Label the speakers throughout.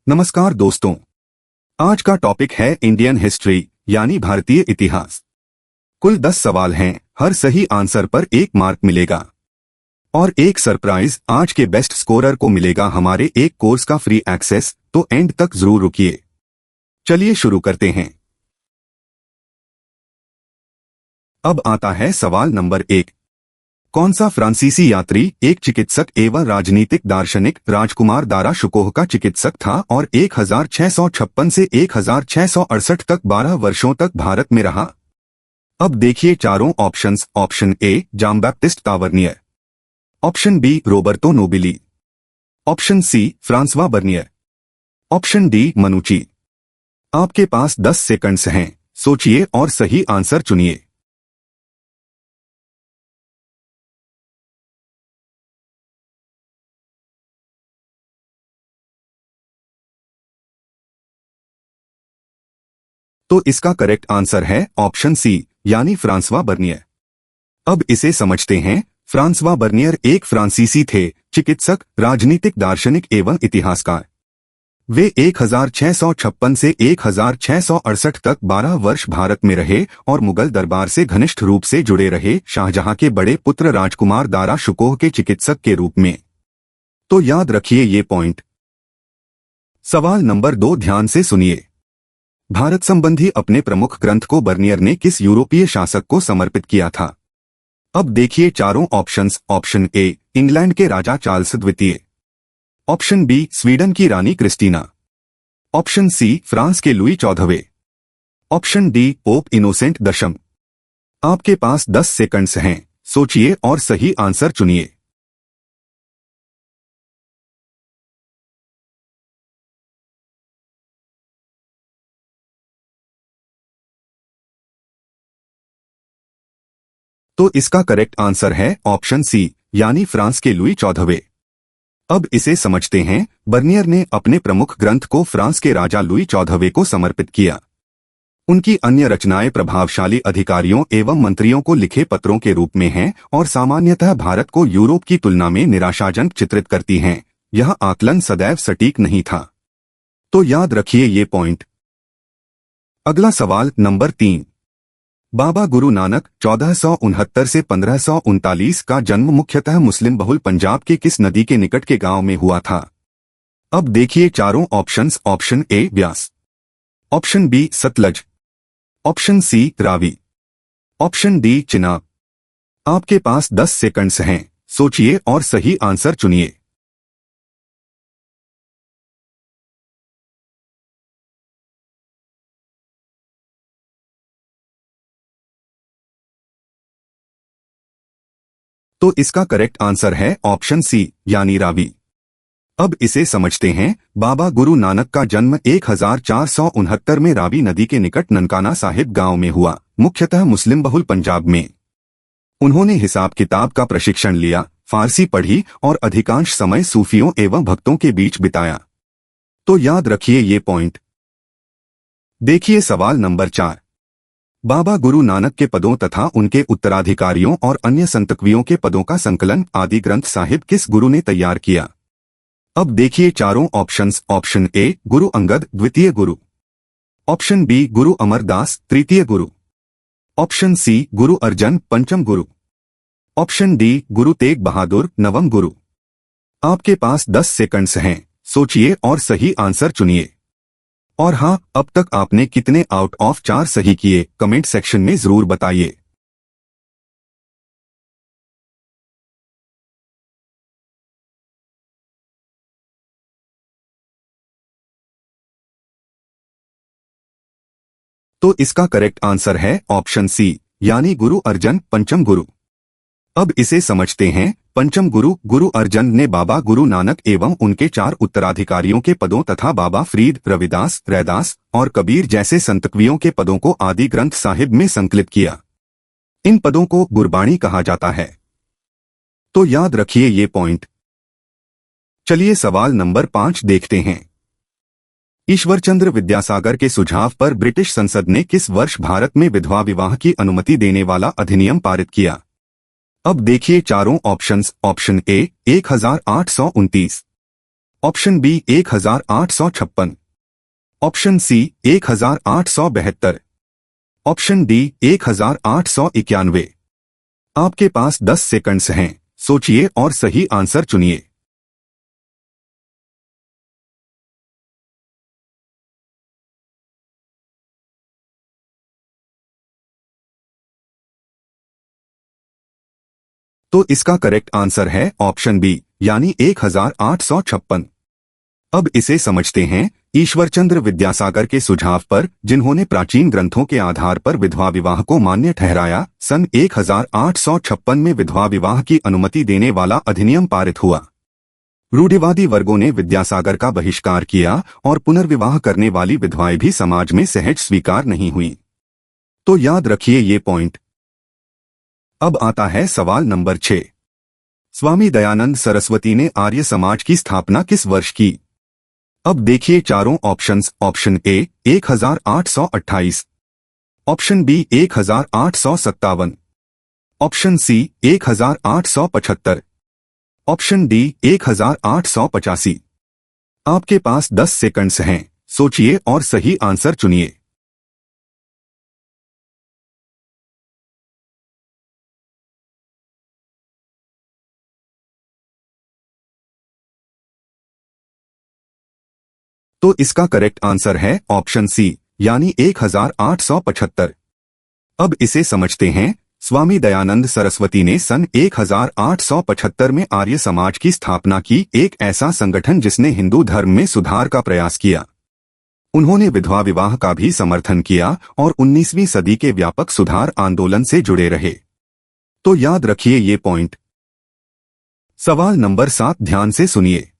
Speaker 1: नमस्कार दोस्तों। आज का टॉपिक है इंडियन हिस्ट्री यानी भारतीय इतिहास। कुल 10 सवाल हैं, हर सही आंसर पर 1 मार्क मिलेगा और एक सरप्राइज आज के बेस्ट स्कोरर को मिलेगा हमारे एक कोर्स का फ्री एक्सेस, तो एंड तक जरूर रुकिए। चलिए शुरू करते हैं। अब आता है सवाल नंबर 1। कौन सा फ्रांसीसी यात्री एक चिकित्सक एवं राजनीतिक दार्शनिक राजकुमार दारा शुकोह का चिकित्सक था और 1656 से 1668 तक 12 वर्षों तक भारत में रहा? अब देखिए चारों options. Option A Jean Baptiste Tavernier, option B Roberto Nobili, option C Francois Bernier, option D Manucci. आपके पास 10 सेकंड्स हैं, सोचिए और सही आंसर चुनिए। तो इसका करेक्ट आंसर है ऑप्शन सी यानी फ्रांसवा बर्नियर। अब इसे समझते हैं। फ्रांसवा बर्नियर एक फ्रांसीसी थे, चिकित्सक, राजनीतिक दार्शनिक एवं इतिहासकार। वे 1656 से 1668 तक 12 वर्ष भारत में रहे और मुगल दरबार से घनिष्ठ रूप से जुड़े रहे, शाहजहां के बड़े पुत्र राजकुमार दारा शुकोह के चिकित्सक के रूप में। तो याद रखिए ये पॉइंट। सवाल नंबर 2 ध्यान से सुनिए। भारत संबंधी अपने प्रमुख ग्रंथ को बर्नियर ने किस यूरोपीय शासक को समर्पित किया था? अब देखिए चारों ऑप्शंस। ऑप्शन ए इंग्लैंड के राजा चार्ल्स द्वितीय, ऑप्शन बी स्वीडन की रानी क्रिस्टीना, ऑप्शन सी फ्रांस के लुई चौदहवें, ऑप्शन डी पोप इनोसेंट दशम। आपके पास 10 सेकंड्स हैं, सोचिए और सही आंसर चुनिए। तो इसका करेक्ट आंसर है ऑप्शन सी यानी फ्रांस के लुई चौदहवें। अब इसे समझते हैं। बर्नियर ने अपने प्रमुख ग्रंथ को फ्रांस के राजा लुई चौदहवें को समर्पित किया। उनकी अन्य रचनाएं प्रभावशाली अधिकारियों एवं मंत्रियों को लिखे पत्रों के रूप में हैं और सामान्यतः भारत को यूरोप की तुलना में निराशाजनक चित्रित करती हैं। यह आकलन सदैव सटीक नहीं था, तो याद रखिए ये पॉइंट। अगला सवाल नंबर 3। बाबा गुरु नानक 1469 से 1539 का जन्म मुख्यतः मुस्लिम बहुल पंजाब के किस नदी के निकट के गांव में हुआ था? अब देखिए चारों options. Option A Beas, option B Sutlej, option C Ravi, option D Chenab. आपके पास 10 सेकंड्स हैं, सोचिए और सही आंसर चुनिए। तो इसका करेक्ट आंसर है ऑप्शन सी यानी रावी। अब इसे समझते हैं। बाबा गुरु नानक का जन्म 1469 में रावी नदी के निकट ननकाना साहिब गांव में हुआ, मुख्यतः मुस्लिम बहुल पंजाब में। उन्होंने हिसाब किताब का प्रशिक्षण लिया, फारसी पढ़ी और अधिकांश समय सूफियों एवं भक्तों के बीच बिताया। तो याद रखिए ये पॉइंट। देखिए सवाल नंबर 4। बाबा गुरु नानक के पदों तथा उनके उत्तराधिकारियों और अन्य संतकवियों के पदों का संकलन आदि ग्रंथ साहिब किस गुरु ने तैयार किया? अब देखिए चारों ऑप्शंस। ऑप्शन ए गुरु अंगद द्वितीय गुरु, ऑप्शन बी गुरु अमरदास तृतीय गुरु, ऑप्शन सी गुरु अर्जन पंचम गुरु, ऑप्शन डी गुरु तेग बहादुर नवम गुरु। आपके पास 10 सेकंड्स हैं, सोचिए और सही आंसर चुनिए। और हाँ, अब तक आपने कितने आउट ऑफ 4 सही किए कमेंट सेक्शन में जरूर बताइए। तो इसका करेक्ट आंसर है ऑप्शन सी यानी गुरु अर्जन पंचम गुरु। अब इसे समझते हैं। पंचम गुरु गुरु अर्जन ने बाबा गुरु नानक एवं उनके 4 उत्तराधिकारियों के पदों तथा बाबा फरीद, रविदास, रैदास और कबीर जैसे संतकवियों के पदों को आदि ग्रंथ साहिब में संकलित किया। इन पदों को गुरबाणी कहा जाता है, तो याद रखिए ये पॉइंट। चलिए सवाल नंबर 5 देखते हैं। ईश्वरचंद्र विद्यासागर के सुझाव पर ब्रिटिश संसद ने किस वर्ष भारत में विधवा विवाह की अनुमति देने वाला अधिनियम पारित किया? अब देखिए चारों options. Option A 1829, option B 1856, option C 1872, option D 1891। आपके पास 10 सेकंड्स हैं, सोचिए और सही आंसर चुनिए। तो इसका करेक्ट आंसर है ऑप्शन बी यानी 1856। अब इसे समझते हैं। ईश्वरचंद्र विद्यासागर के सुझाव पर, जिन्होंने प्राचीन ग्रंथों के आधार पर विधवा विवाह को मान्य ठहराया, सन 1856 में विधवा विवाह की अनुमति देने वाला अधिनियम पारित हुआ। रूढ़िवादी वर्गों ने विद्यासागर का बहिष्कार किया और पुनर्विवाह करने वाली विधवाएं भी समाज में सहज स्वीकार नहीं हुई। तो याद रखिए ये पॉइंट। अब आता है सवाल नंबर 6। स्वामी दयानंद सरस्वती ने आर्य समाज की स्थापना किस वर्ष की? अब देखिए चारों options. Option A 1828, option B 1857, option C 1875, option D 1885। आपके पास 10 सेकंड्स हैं, सोचिए और सही आंसर चुनिए। तो इसका करेक्ट आंसर है ऑप्शन सी यानी 1875। अब इसे समझते हैं। स्वामी दयानंद सरस्वती ने सन 1875 में आर्य समाज की स्थापना की, एक ऐसा संगठन जिसने हिंदू धर्म में सुधार का प्रयास किया। उन्होंने विधवा विवाह का भी समर्थन किया और 19वीं सदी के व्यापक सुधार आंदोलन से जुड़े रहे। तो याद रखिए ये पॉइंट। सवाल नंबर 7 ध्यान से सुनिए।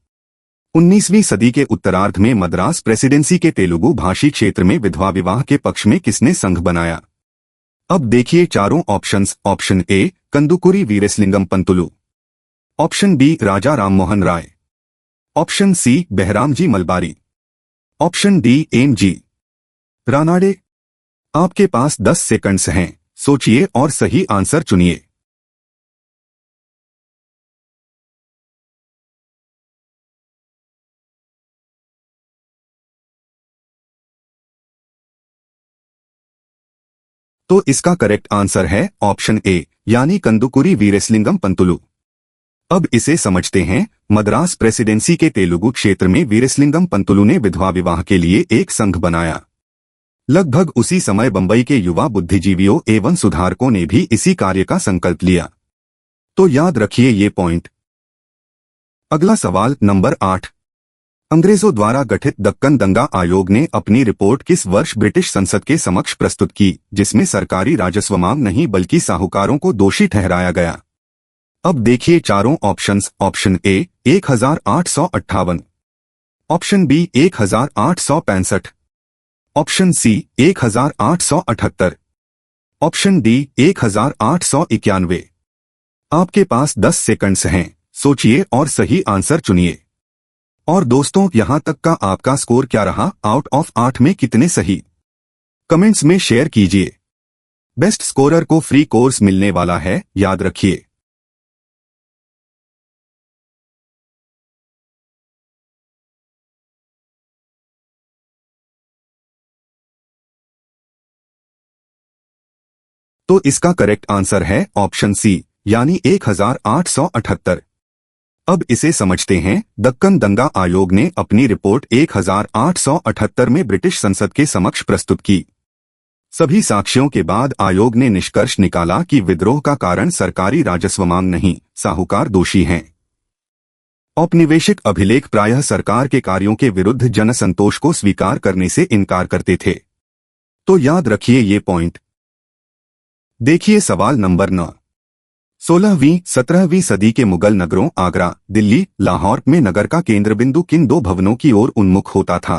Speaker 1: 19वीं सदी के उत्तरार्ध में मद्रास प्रेसिडेंसी के तेलुगु भाषी क्षेत्र में विधवा विवाह के पक्ष में किसने संघ बनाया? अब देखिए चारों options. Option A Kandukuri Veeresalingam Pantulu, option B Raja Rammohan Roy, option C Behramji Malabari, option D M G Ranade. आपके पास 10 सेकंड्स हैं, सोचिए और सही आंसर चुनिए। तो इसका करेक्ट आंसर है ऑप्शन ए यानी कंदुकुरी वीरेसलिंगम पंतुलु। अब इसे समझते हैं। मद्रास प्रेसिडेंसी के तेलुगु क्षेत्र में वीरेसलिंगम पंतुलु ने विधवा विवाह के लिए एक संघ बनाया। लगभग उसी समय बंबई के युवा बुद्धिजीवियों एवं सुधारकों ने भी इसी कार्य का संकल्प लिया। तो याद रखिए ये पॉइंट। अगला सवाल नंबर 8। अंग्रेजों द्वारा गठित दक्कन दंगा आयोग ने अपनी रिपोर्ट किस वर्ष ब्रिटिश संसद के समक्ष प्रस्तुत की, जिसमें सरकारी राजस्व मांग नहीं बल्कि साहूकारों को दोषी ठहराया गया? अब देखिए चारों options. Option A 1858, option B 1865, option C 1878, option D 1891। आपके पास 10 सेकंड्स हैं, सोचिए और सही आंसर चुनिए। और दोस्तों, यहां तक का आपका स्कोर क्या रहा? आउट ऑफ 8 में कितने सही? कमेंट्स में शेयर कीजिए। बेस्ट स्कोरर को फ्री कोर्स मिलने वाला है, याद रखिए। तो इसका करेक्ट आंसर है ऑप्शन सी यानी 1878। अब इसे समझते हैं। दक्कन दंगा आयोग ने अपनी रिपोर्ट 1878 में ब्रिटिश संसद के समक्ष प्रस्तुत की। सभी साक्ष्यों के बाद आयोग ने निष्कर्ष निकाला कि विद्रोह का कारण सरकारी राजस्व मांग नहीं, साहूकार दोषी हैं। औपनिवेशिक अभिलेख प्रायः सरकार के कार्यों के विरुद्ध जनसंतोष को स्वीकार करने से इनकार करते थे। तो याद रखिए ये पॉइंट। देखिए सवाल नंबर 9। 16वीं-17वीं सदी के मुगल नगरों आगरा, दिल्ली, लाहौर में नगर का केंद्र बिंदु किन दो भवनों की ओर उन्मुख होता था?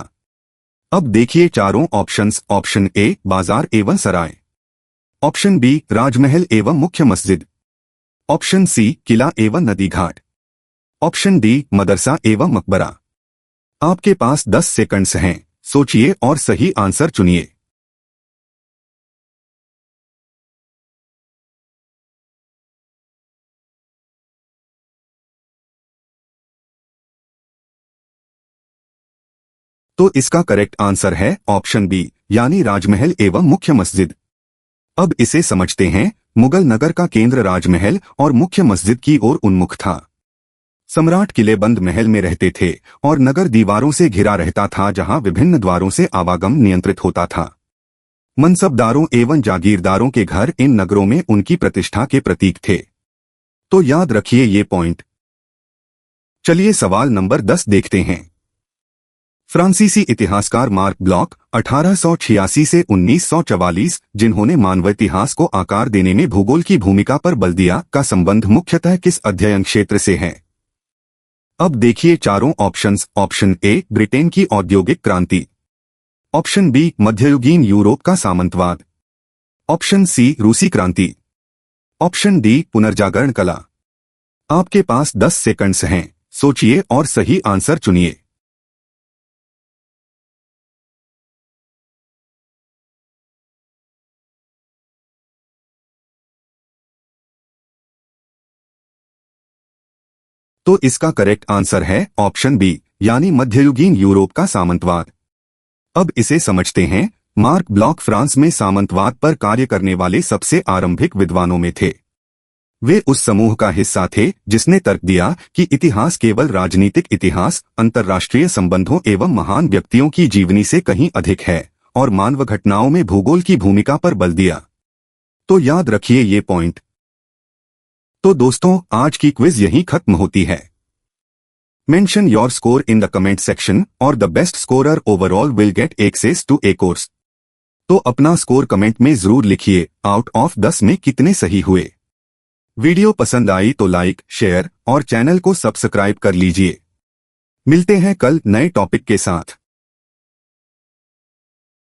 Speaker 1: अब देखिए चारों ऑप्शंस। ऑप्शन ए बाजार एवं सराय, ऑप्शन बी राजमहल एवं मुख्य मस्जिद, ऑप्शन सी किला एवं नदी घाट, ऑप्शन डी मदरसा एवं मकबरा। आपके पास 10 सेकंड्स हैं, सोचिए और सही आंसर चुनिए। तो इसका करेक्ट आंसर है ऑप्शन बी यानी राजमहल एवं मुख्य मस्जिद। अब इसे समझते हैं। मुगल नगर का केंद्र राजमहल और मुख्य मस्जिद की ओर उन्मुख था। सम्राट किलेबंद महल में रहते थे और नगर दीवारों से घिरा रहता था, जहां विभिन्न द्वारों से आवागम नियंत्रित होता था। मनसबदारों एवं जागीरदारों के घर इन नगरों में उनकी प्रतिष्ठा के प्रतीक थे। तो याद रखिए ये पॉइंट। चलिए सवाल नंबर 10 देखते हैं। फ्रांसीसी इतिहासकार मार्क ब्लॉक 1886 से 1944, जिन्होंने मानव इतिहास को आकार देने में भूगोल की भूमिका पर बल दिया, का संबंध मुख्यतः किस अध्ययन क्षेत्र से है? अब देखिए चारों ऑप्शंस। ऑप्शन ए ब्रिटेन की औद्योगिक क्रांति, ऑप्शन बी मध्ययुगीन यूरोप का सामंतवाद, ऑप्शन सी रूसी क्रांति, ऑप्शन डी पुनर्जागरण कला। आपके पास 10 सेकंड्स हैं, सोचिए और सही आंसर चुनिए। तो इसका करेक्ट आंसर है ऑप्शन बी यानी मध्ययुगीन यूरोप का सामंतवाद। अब इसे समझते हैं। मार्क ब्लॉक फ्रांस में सामंतवाद पर कार्य करने वाले सबसे आरंभिक विद्वानों में थे। वे उस समूह का हिस्सा थे जिसने तर्क दिया कि इतिहास केवल राजनीतिक इतिहास, अंतर्राष्ट्रीय संबंधों एवं महान व्यक्तियों की जीवनी से कहीं अधिक है, और मानव घटनाओं में भूगोल की भूमिका पर बल दिया। तो याद रखिए ये पॉइंट। तो दोस्तों, आज की क्विज यहीं खत्म होती है। Mention your score in the comment section और the best scorer overall will get access to a course. तो अपना स्कोर कमेंट में जरूर लिखिए। आउट ऑफ 10 में कितने सही हुए। वीडियो पसंद आई तो लाइक, शेयर और चैनल को सब्सक्राइब कर लीजिए। मिलते हैं कल नए टॉपिक के साथ।